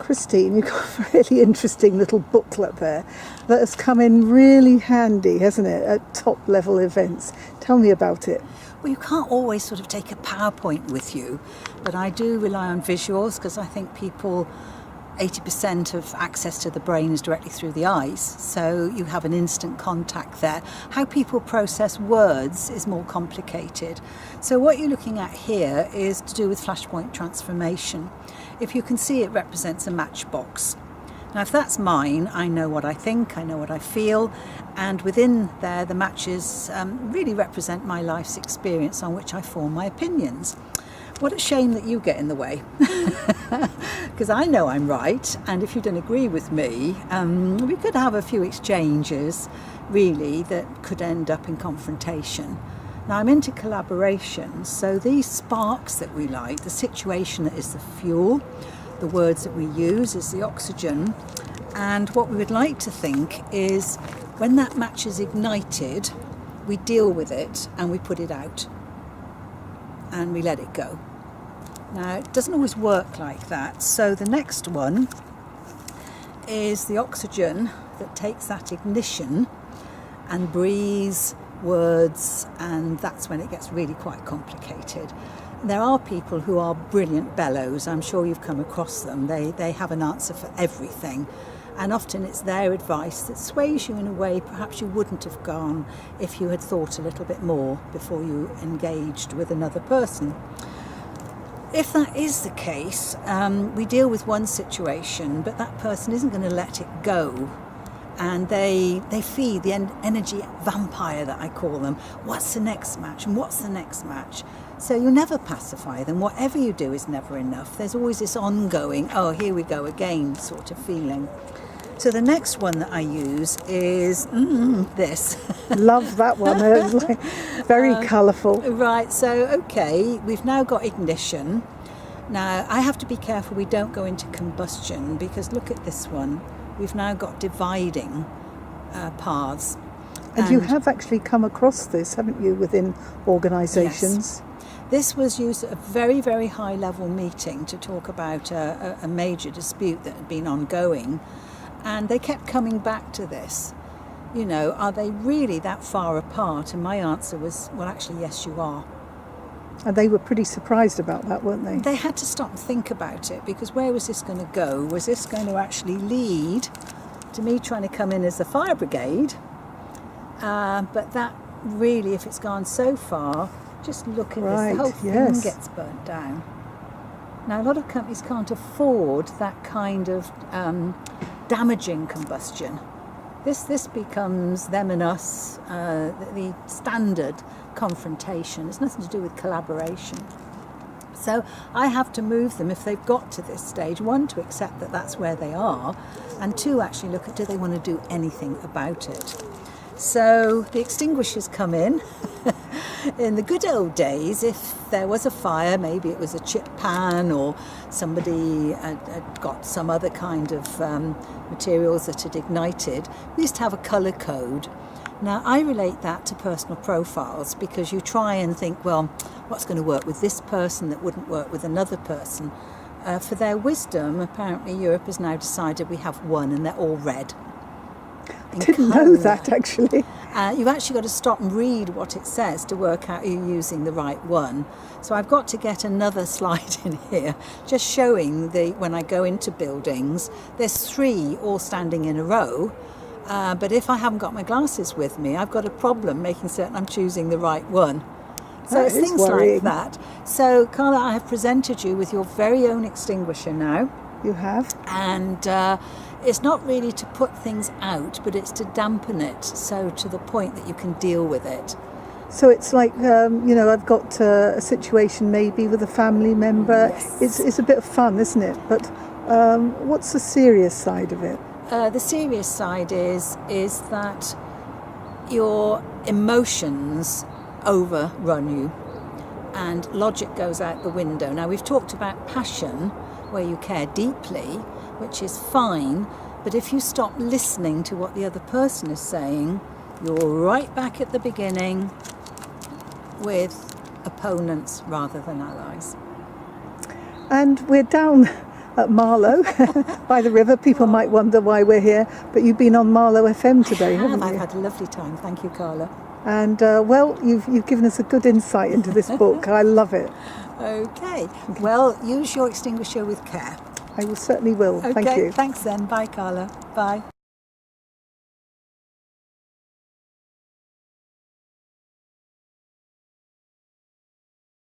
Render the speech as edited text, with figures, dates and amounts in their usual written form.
Christine, you've got a really interesting little booklet there that has come in really handy, hasn't it, at top level events. Tell me about it. Well, you can't always sort of take a PowerPoint with you, but I do rely on visuals because I think 80% of access to the brain is directly through the eyes, so you have an instant contact there. How people process words is more complicated. So what you're looking at here is to do with flashpoint transformation. If you can see, it represents a matchbox. Now, if that's mine, I know what I think, I know what I feel, and within there, the matches really represent my life's experience on which I form my opinions. What a shame that you get in the way, because I know I'm right, and if you don't agree with me, we could have a few exchanges, really, that could end up in confrontation. Now, I'm into collaboration, so these sparks that we light, the situation that is the fuel, the words that we use is the oxygen, and what we would like to think is when that match is ignited, we deal with it and we put it out and we let it go. Now, it doesn't always work like that, so the next one is the oxygen that takes that ignition and breathes words, and that's when it gets really quite complicated. There are people who are brilliant bellows. I'm sure you've come across them. They have an answer for everything, and often it's their advice that sways you in a way perhaps you wouldn't have gone if you had thought a little bit more before you engaged with another person. If that is the case, we deal with one situation, but that person isn't going to let it go. And they feed the energy vampire that I call them. What's the next match? And what's the next match? So you never pacify them. Whatever you do is never enough. There's always this ongoing, oh, here we go again sort of feeling. So the next one that I use is this. Love that one. It's like very colourful. Right, so okay, we've now got ignition. Now, I have to be careful we don't go into combustion, because look at this one. We've now got dividing paths. And you have actually come across this, haven't you, within organisations? Yes. This was used at a very, very high level meeting to talk about a major dispute that had been ongoing. And they kept coming back to this. You know, are they really that far apart? And my answer was, well, actually, yes, you are. And they were pretty surprised about that, weren't they? They had to stop and think about it, because where was this going to go? Was this going to actually lead to me trying to come in as the fire brigade? But that really, if it's gone so far, just look at this, the whole thing gets burnt down. Now, a lot of companies can't afford that kind of damaging combustion. This becomes them and us, the standard confrontation. It's nothing to do with collaboration. So I have to move them if they've got to this stage. One, to accept that that's where they are, and two, actually look at, do they want to do anything about it? So the extinguishers come in. In the good old days, if there was a fire, maybe it was a chip pan or somebody had got some other kind of materials that had ignited, we used to have a colour code. Now, I relate that to personal profiles, because you try and think, well, what's going to work with this person that wouldn't work with another person? For their wisdom, apparently Europe has now decided we have one and they're all red. I didn't know that, actually. You've actually got to stop and read what it says to work out you're using the right one. So I've got to get another slide in here, just showing when I go into buildings, there's 3 all standing in a row. But if I haven't got my glasses with me, I've got a problem making certain I'm choosing the right one. So it's things like that. So, Carla, I have presented you with your very own extinguisher now. You have. And it's not really to put things out, but it's to dampen it, so to the point that you can deal with it. So it's like, I've got a situation maybe with a family member. Yes. It's a bit of fun, isn't it? But what's the serious side of it? The serious side is that your emotions overrun you and logic goes out the window. Now, we've talked about passion, where you care deeply, which is fine, but if you stop listening to what the other person is saying, you're right back at the beginning with opponents rather than allies. And we're down at Marlow by the river. People might wonder why we're here, but you've been on Marlow FM today, haven't you? I've had a lovely time. Thank you, Carla. And well, you've given us a good insight into this book. I love it. Okay. Well, use your extinguisher with care. I will certainly will. Okay. Thank you. Thanks then. Bye, Carla. Bye.